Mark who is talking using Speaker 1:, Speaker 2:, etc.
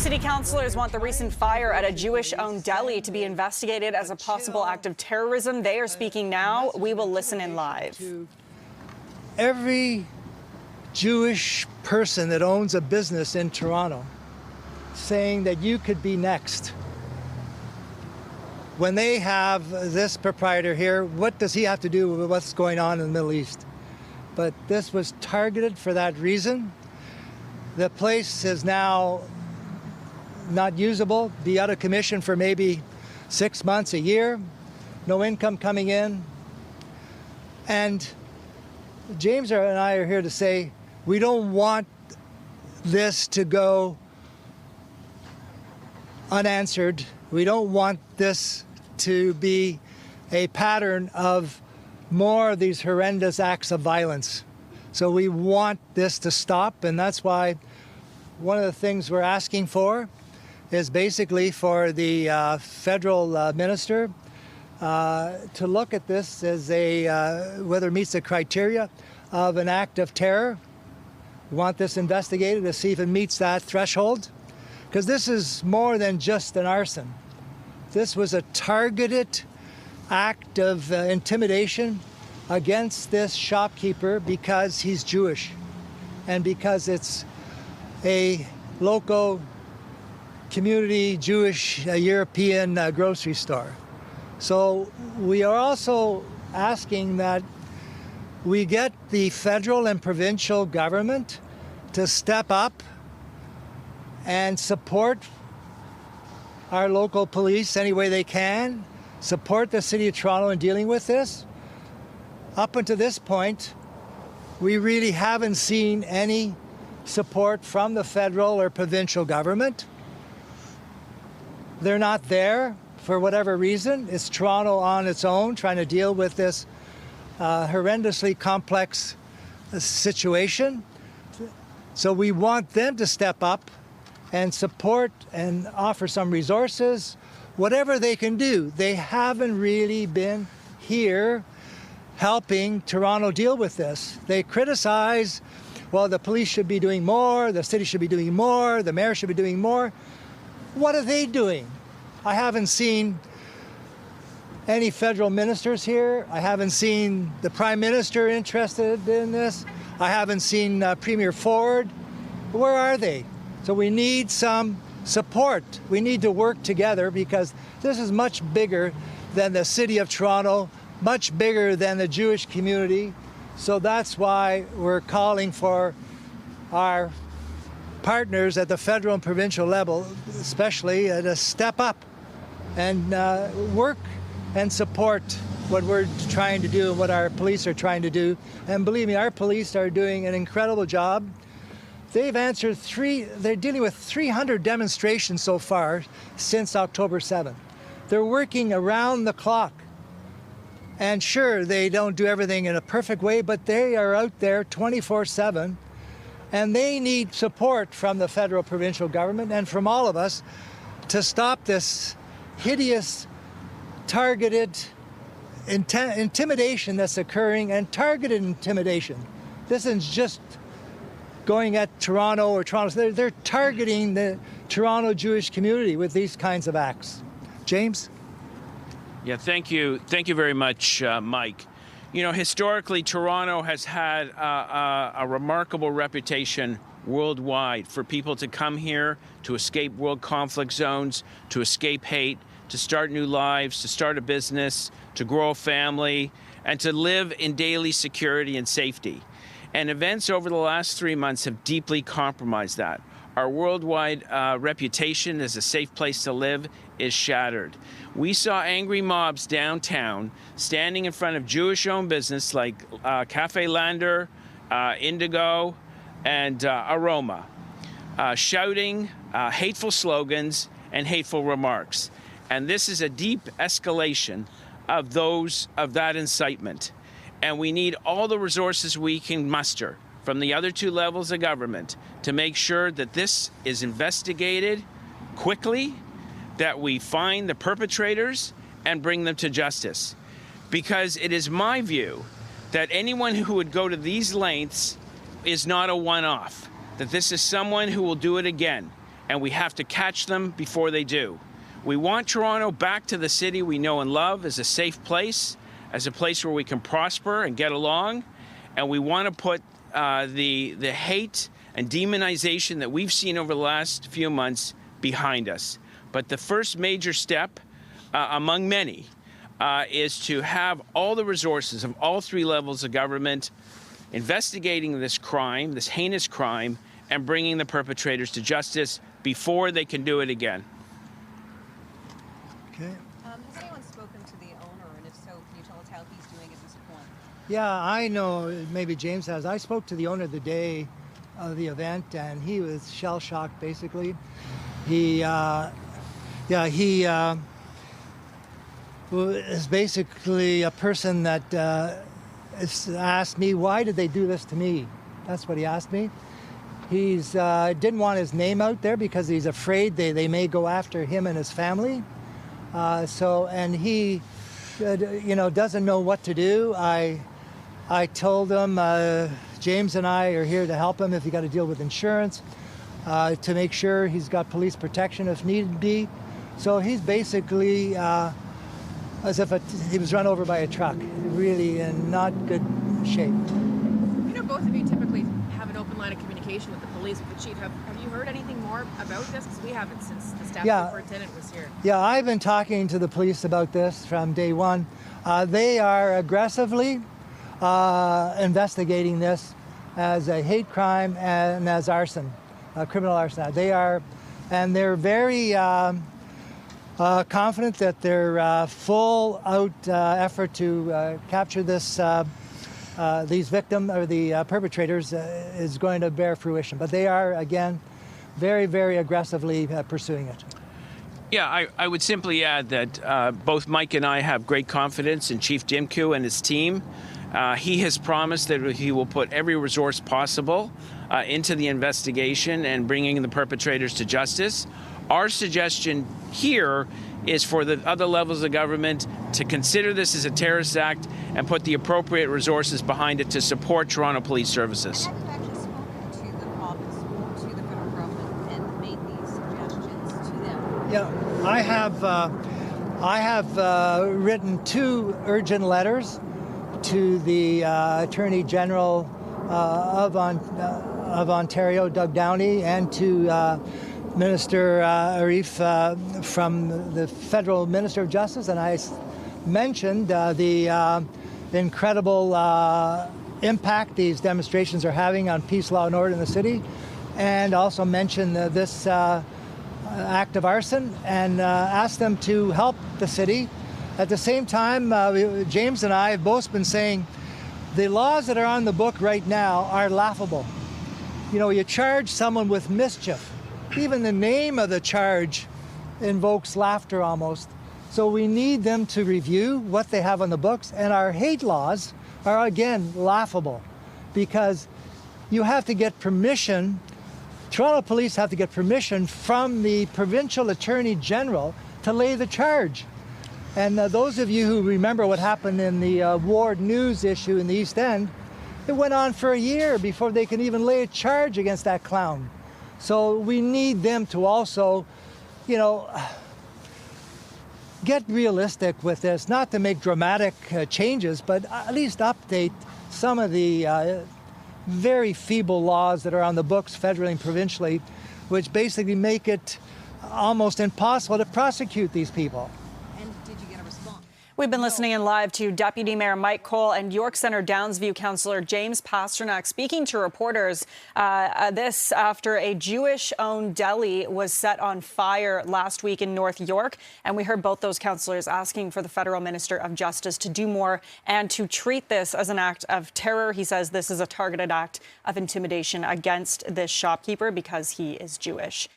Speaker 1: City councillors want the recent fire at a Jewish-owned deli to be investigated as a possible act of terrorism. They are speaking now. We will listen in live.
Speaker 2: Every Jewish person that owns a business in Toronto saying that you could be next. When they have this proprietor here, what does he have to do with what's going on in the Middle East? But this was targeted for that reason. The place is now not usable, be out of commission for maybe 6 months, a year, no income coming in. And James and I are here to say we don't want this to go unanswered. We don't want this to be a pattern of more of these horrendous acts of violence. So we want this to stop, and that's why one of the things we're asking for is basically for the federal minister to look at this as whether it meets the criteria of an act of terror. We want this investigated to see if it meets that threshold, because this is more than just an arson. This was a targeted act of intimidation against this shopkeeper because he's Jewish and because it's a local community Jewish European grocery store. So we are also asking that we get the federal and provincial government to step up and support our local police any way they can, support the City of Toronto in dealing with this. Up until this point, we really haven't seen any support from the federal or provincial government. They're not there for whatever reason. It's Toronto on its own trying to deal with this horrendously complex situation. So we want them to step up and support and offer some resources, whatever they can do. They haven't really been here helping Toronto deal with this. They criticize, well, the police should be doing more, the city should be doing more, the mayor should be doing more. What are they doing? I haven't seen any federal ministers here. I haven't seen the Prime Minister interested in this. I haven't seen Premier Ford. Where are they? So we need some support. We need to work together because this is much bigger than the City of Toronto, much bigger than the Jewish community. So that's why we're calling for our partners at the federal and provincial level, especially, to step up and work and support what we're trying to do and what our police are trying to do. And believe me, our police are doing an incredible job. They've answered they're dealing with 300 demonstrations so far since October 7th. They're working around the clock. And sure, they don't do everything in a perfect way, but they are out there 24/7. And they need support from the federal, provincial government and from all of us to stop this hideous, targeted intimidation that's occurring, and targeted intimidation. This isn't just going at Toronto or Toronto. They're targeting the Toronto Jewish community with these kinds of acts. James?
Speaker 3: Yeah, thank you. Thank you very much, Mike. You know, historically, Toronto has had a remarkable reputation worldwide for people to come here to escape world conflict zones, to escape hate, to start new lives, to start a business, to grow a family, and to live in daily security and safety. And events over the last 3 months have deeply compromised that. Our worldwide reputation as a safe place to live is shattered. We saw angry mobs downtown standing in front of Jewish-owned business like Cafe Lander, Indigo, and Aroma, shouting hateful slogans and hateful remarks. And this is a deep escalation of that incitement. And we need all the resources we can muster from the other two levels of government to make sure that this is investigated quickly, that we find the perpetrators and bring them to justice. Because it is my view that anyone who would go to these lengths is not a one-off, that this is someone who will do it again. and we have to catch them before they do. We want Toronto back to the city we know and love as a safe place, as a place where we can prosper and get along, and we want to put the hate and demonization that we've seen over the last few months behind us. But the first major step, among many, is to have all the resources of all three levels of government investigating this crime, this heinous crime, and bringing the perpetrators to justice before they can do it again.
Speaker 4: Okay. Has anyone spoken to the owner, and if so, can you tell us how he's doing at this point?
Speaker 2: Yeah, I know, maybe James has. I spoke to the owner the day of the event, and he was shell-shocked, basically. He is basically a person that asked me, why did they do this to me? That's what he asked me. He's didn't want his name out there because he's afraid they may go after him and his family. And he, doesn't know what to do. I told him, James and I are here to help him if you got to deal with insurance, to make sure he's got police protection if need be. So he's basically as if he was run over by a truck, really in not good shape.
Speaker 5: You know, both of you typically have an open line of communication with the police, with the chief. Have you heard anything more about this? Because we haven't since the staff superintendent was here.
Speaker 2: Yeah, I've been talking to the police about this from day one. They are aggressively investigating this as a hate crime and as arson, criminal arson. They are, and they're very confident that their full-out effort to capture these victims or the perpetrators is going to bear fruition. But they are, again, very, very aggressively pursuing it.
Speaker 3: Yeah, I would simply add that both Mike and I have great confidence in Chief Dimku and his team. He has promised that he will put every resource possible into the investigation and bringing the perpetrators to justice. Our suggestion here is for the other levels of government to consider this as a terrorist act and put the appropriate resources behind it to support Toronto Police Services.
Speaker 4: Have you actually spoken to the province or to the federal government and made these suggestions to them?
Speaker 2: Yeah, I have written 2 urgent letters to the Attorney General of Ontario, Doug Downey, and to Minister Arif from the Federal Minister of Justice, and I mentioned the incredible impact these demonstrations are having on peace, law, and order in the city, and also mentioned this act of arson, and asked them to help the city. At the same time, James and I have both been saying the laws that are on the book right now are laughable. You know, you charge someone with mischief. Even the name of the charge invokes laughter almost. So we need them to review what they have on the books. And our hate laws are, again, laughable because you have to get permission. Toronto police have to get permission from the provincial attorney general to lay the charge. And those of you who remember what happened in the Ward News issue in the East End, it went on for a year before they can even lay a charge against that clown. So we need them to also, get realistic with this, not to make dramatic changes, but at least update some of the very feeble laws that are on the books federally and provincially, which basically make it almost impossible to prosecute these people.
Speaker 1: We've been listening in live to Deputy Mayor Mike Colle and York Centre Downsview Councillor James Pasternak speaking to reporters. This after a Jewish-owned deli was set on fire last week in North York. And we heard both those councillors asking for the Federal Minister of Justice to do more and to treat this as an act of terror. He says this is a targeted act of intimidation against this shopkeeper because he is Jewish.